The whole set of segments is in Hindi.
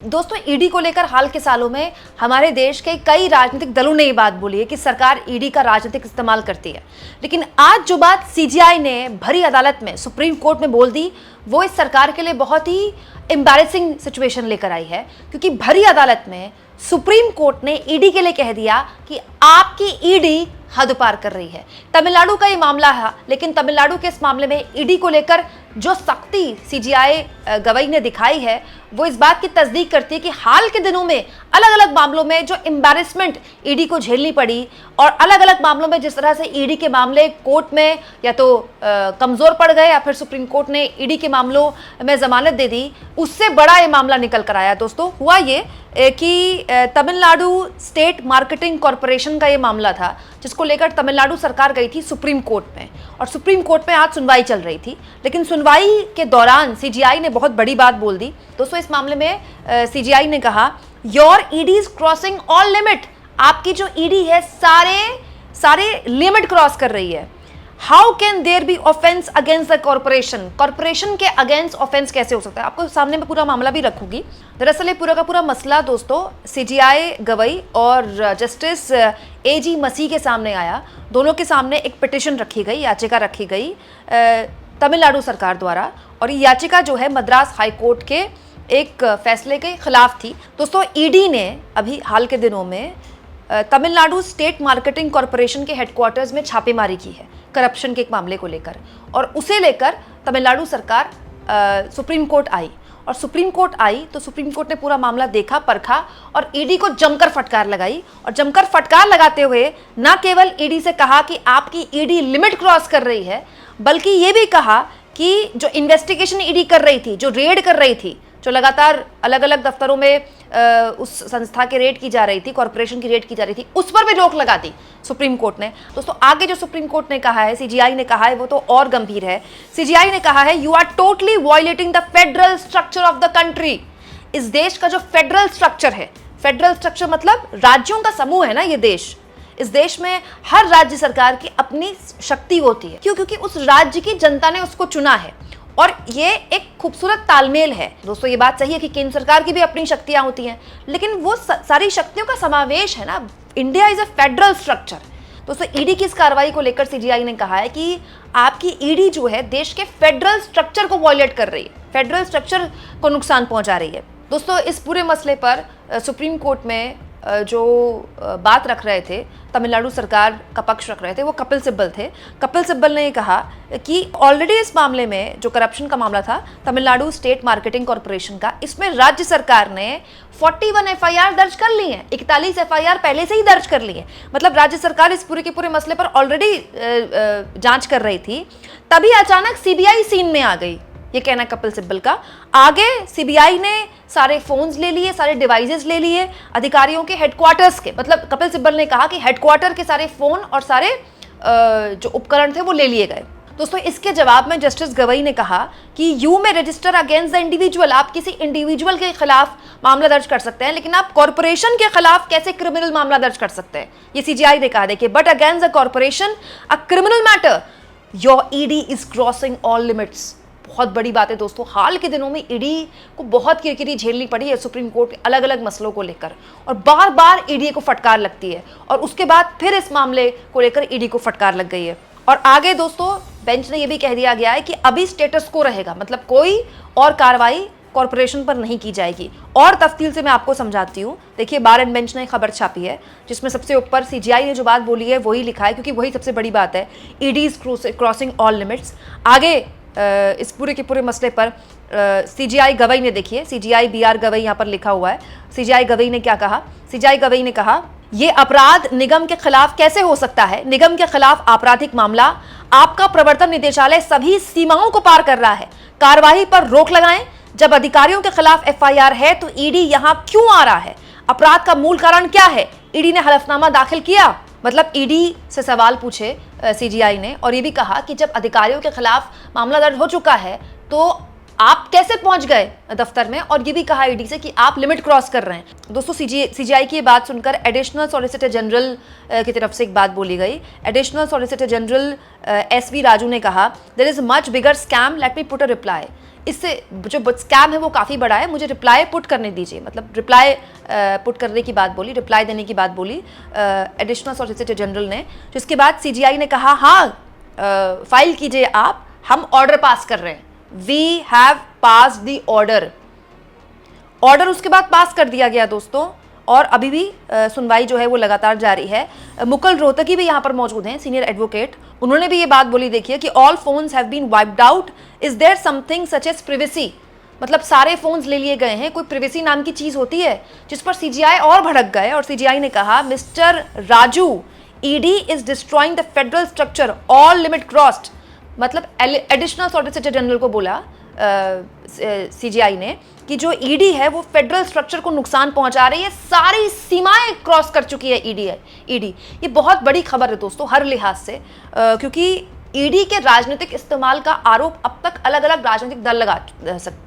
दोस्तों ईडी को लेकर हाल के सालों में हमारे देश के कई राजनीतिक दलों ने ये बात बोली है कि सरकार ईडी का राजनीतिक इस्तेमाल करती है, लेकिन आज जो बात सीजीआई ने भरी अदालत में सुप्रीम कोर्ट में बोल दी वो इस सरकार के लिए बहुत ही एम्बैरेसिंग सिचुएशन लेकर आई है, क्योंकि भरी अदालत में सुप्रीम कोर्ट ने ईडी के लिए कह दिया कि आपकी ईडी हद पार कर रही है। तमिलनाडु का ये मामला है, लेकिन तमिलनाडु के इस मामले में ईडी को लेकर जो सख्ती सीजीआई गवई ने दिखाई है वो इस बात की तस्दीक करती है कि हाल के दिनों में अलग अलग मामलों में जो एम्बैरेसमेंट ईडी को झेलनी पड़ी और अलग अलग मामलों में जिस तरह से ईडी के मामले कोर्ट में या तो कमजोर पड़ गए या फिर सुप्रीम कोर्ट ने ईडी के मामलों में जमानत दे दी, उससे बड़ा ये मामला निकल कर आया। दोस्तों हुआ ये कि तमिलनाडु स्टेट मार्केटिंग कॉरपोरेशन का ये मामला था जिसको लेकर तमिलनाडु सरकार गई थी सुप्रीम कोर्ट में, और सुप्रीम कोर्ट में आज सुनवाई चल रही थी। लेकिन सुनवाई के दौरान सीजीआई ने बहुत बड़ी बात बोल दी। दोस्तों इस मामले में सीजीआई ने कहा your ED is crossing all limit, आपकी जो ईडी है सारे लिमिट क्रॉस कर रही है। How can there be offence against the corporation, corporation के अगेंस्ट ऑफेंस कैसे हो सकता है। आपको सामने में पूरा मामला भी रखूंगी। दरअसल ये पूरा का पूरा मसला दोस्तों सीजीआई गवई और जस्टिस एजी मसीह के सामने आया। दोनों के सामने एक पिटिशन रखी गई, याचिका रखी गई तमिलनाडु सरकार द्वारा, और ये याचिका जो है मद्रास हाई कोर्ट के एक फैसले के खिलाफ थी। दोस्तों ईडी ने अभी हाल के दिनों में तमिलनाडु स्टेट मार्केटिंग कॉरपोरेशन के हेडक्वार्टर्स में छापेमारी की है करप्शन के एक मामले को लेकर, और उसे लेकर तमिलनाडु सरकार सुप्रीम कोर्ट आई, और सुप्रीम कोर्ट आई तो सुप्रीम कोर्ट ने पूरा मामला देखा परखा और ईडी को जमकर फटकार लगाई। और जमकर फटकार लगाते हुए न केवल ईडी से कहा कि आपकी ईडी लिमिट क्रॉस कर रही है, बल्कि ये भी कहा कि जो इन्वेस्टिगेशन ईडी कर रही थी, जो रेड कर रही थी, जो लगातार अलग अलग दफ्तरों में उस संस्था की रेड की जा रही थी, कॉर्पोरेशन की रेड की जा रही थी, उस पर भी रोक लगा दी सुप्रीम कोर्ट ने। दोस्तों आगे जो सुप्रीम कोर्ट ने कहा है, सीजीआई ने कहा है, वो तो और गंभीर है। सीजीआई ने कहा है you are totally violating the federal structure of the country. इस देश का जो फेडरल स्ट्रक्चर है, फेडरल स्ट्रक्चर मतलब राज्यों का समूह है ना ये देश। इस देश में हर राज्य सरकार की अपनी शक्ति होती है, क्यों? क्योंकि उस राज्य की जनता ने उसको चुना है, और ये एक खूबसूरत तालमेल है। दोस्तों ये बात सही है कि केंद्र सरकार की भी अपनी शक्तियां होती हैं, लेकिन वो सारी शक्तियों का समावेश है ना। India is a federal structure. दोस्तों ईडी की इस कार्रवाई को लेकर सीजीआई ने कहा है कि आपकी ईडी जो है देश के फेडरल स्ट्रक्चर को वॉयलेट कर रही है, फेडरल स्ट्रक्चर को नुकसान पहुंचा रही है। दोस्तों इस पूरे मसले पर सुप्रीम कोर्ट में जो बात रख रहे थे, तमिलनाडु सरकार का पक्ष रख रहे थे, वो कपिल सिब्बल थे। कपिल सिब्बल ने कहा कि ऑलरेडी इस मामले में जो करप्शन का मामला था तमिलनाडु स्टेट मार्केटिंग कॉरपोरेशन का, इसमें राज्य सरकार ने 41 एफआईआर दर्ज कर ली है, 41 एफआईआर पहले से ही दर्ज कर ली है। मतलब राज्य सरकार इस पूरे के पूरे मसले पर ऑलरेडी जांच कर रही थी, तभी अचानक सीबीआई सीन में आ गई, ये कहना कपिल सिब्बल का। आगे सीबीआई ने सारे फोन्स ले लिए, सारे डिवाइसेस ले लिए अधिकारियों के हेडक्वार्टर्स के, मतलब कपिल सिब्बल ने कहा कि हेडक्वार्टर के सारे फोन और सारे जो उपकरण थे वो ले लिए गए। दोस्तों इसके जवाब में जस्टिस गवई ने कहा कि यू में रजिस्टर अगेंस्ट द इंडिविजुअल, आप किसी इंडिविजुअल के खिलाफ मामला दर्ज कर सकते हैं, लेकिन आप कॉर्पोरेशन के खिलाफ कैसे क्रिमिनल मामला दर्ज कर सकते हैं, ये सीजीआई ने कहा। देखिए, but against the corporation a criminal matter your ED is crossing all limits. बहुत बड़ी बात है दोस्तों, हाल के दिनों में ईडी को बहुत किरकिरी झेलनी पड़ी है सुप्रीम कोर्ट के अलग अलग मसलों को लेकर, और बार बार ईडी को फटकार लगती है, और उसके बाद फिर इस मामले को लेकर ईडी को फटकार लग गई है। और आगे दोस्तों बेंच ने यह भी कह दिया गया है कि अभी स्टेटस को रहेगा, मतलब कोई और कार्रवाई कॉर्पोरेशन पर नहीं की जाएगी। और तफसील से मैं आपको समझाती हूँ। देखिए, बार एंड बेंच ने खबर छापी है जिसमें सबसे ऊपर सीजीआई ने जो बात बोली है वही लिखा है, क्योंकि वही सबसे बड़ी बात है, ED is crossing all limits. आगे इस पूरे के पूरे मसले पर सीजीआई गवई ने, देखिए सीजीआई बीआर गवई यहाँ पर लिखा हुआ है, सीजीआई गवई ने क्या कहा। सीजीआई गवई ने कहा ये अपराध निगम के खिलाफ कैसे हो सकता है, निगम के खिलाफ आपराधिक मामला, आपका प्रवर्तन निदेशालय सभी सीमाओं को पार कर रहा है, कार्रवाई पर रोक लगाएं। जब अधिकारियों के खिलाफ एफआईआर है तो ईडी यहाँ क्यों आ रहा है, अपराध का मूल कारण क्या है, ईडी ने हलफनामा दाखिल किया। मतलब ईडी से सवाल पूछे सीजीआई ने, और ये भी कहा कि जब अधिकारियों के खिलाफ मामला दर्ज हो चुका है तो आप कैसे पहुंच गए दफ्तर में, और ये भी कहा ईडी से कि आप लिमिट क्रॉस कर रहे हैं। दोस्तों सीजीआई की ये बात सुनकर एडिशनल सॉलिसिटर जनरल की तरफ से एक बात बोली गई। Additional solicitor general SV Raju ने कहा, there is much bigger scam, let me put a reply. इससे जो स्कैम है वो काफ़ी बड़ा है, मुझे रिप्लाई पुट करने दीजिए। मतलब रिप्लाई पुट करने की बात बोली, रिप्लाई देने की बात बोली एडिशनल सॉलिसिटर जनरल ने। जिसके बाद सीजीआई ने कहा, हाँ फाइल कीजिए आप, हम ऑर्डर पास कर रहे हैं, we have pass the order. Order उसके बाद पास कर दिया गया दोस्तों, और अभी भी सुनवाई जो है वो लगातार जारी है। मुकुल रोहतगी भी यहाँ पर मौजूद हैं, सीनियर एडवोकेट। उन्होंने भी ये बात बोली, देखिए कि all phones have been wiped out, is there something such as privacy. मतलब सारे फोन्स ले लिए गए हैं, कोई प्रिवेसी नाम की चीज होती है? जिस पर सीजीआई और भड़क गए, और सीजीआई ने कहा, mister Raju, ED is destroying the federal structure, all limit crossed. मतलब एडिशनल सॉलिसिटर जनरल को बोला सीजीआई ने कि जो ईडी है वो फेडरल स्ट्रक्चर को नुकसान पहुंचा रही है, सारी सीमाएं क्रॉस कर चुकी है ईडी। ये बहुत बड़ी खबर है दोस्तों हर लिहाज से, क्योंकि ईडी के राजनीतिक इस्तेमाल का आरोप अब तक अलग अलग राजनीतिक दल लगा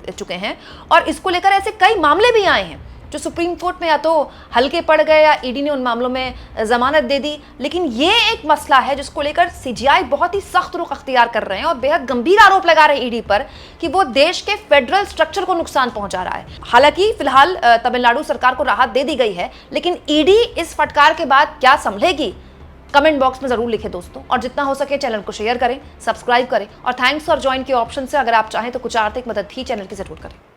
चुके हैं, और इसको लेकर ऐसे कई मामले भी आए हैं जो सुप्रीम कोर्ट में या तो हल्के पड़ गए या ईडी ने उन मामलों में जमानत दे दी। लेकिन ये एक मसला है जिसको लेकर सीजीआई बहुत ही सख्त रुख अख्तियार कर रहे हैं और बेहद गंभीर आरोप लगा रहे हैं ईडी पर कि वो देश के फेडरल स्ट्रक्चर को नुकसान पहुंचा रहा है। हालांकि फिलहाल तमिलनाडु सरकार को राहत दे दी गई है, लेकिन ईडी इस फटकार के बाद क्या संभलेगी, कमेंट बॉक्स में जरूर लिखें दोस्तों। और जितना हो सके चैनल को शेयर करें, सब्सक्राइब करें, और थैंक्स फॉर ज्वाइन के ऑप्शन से अगर आप चाहें तो कुछ आर्थिक मदद भी चैनल की जरूर करें।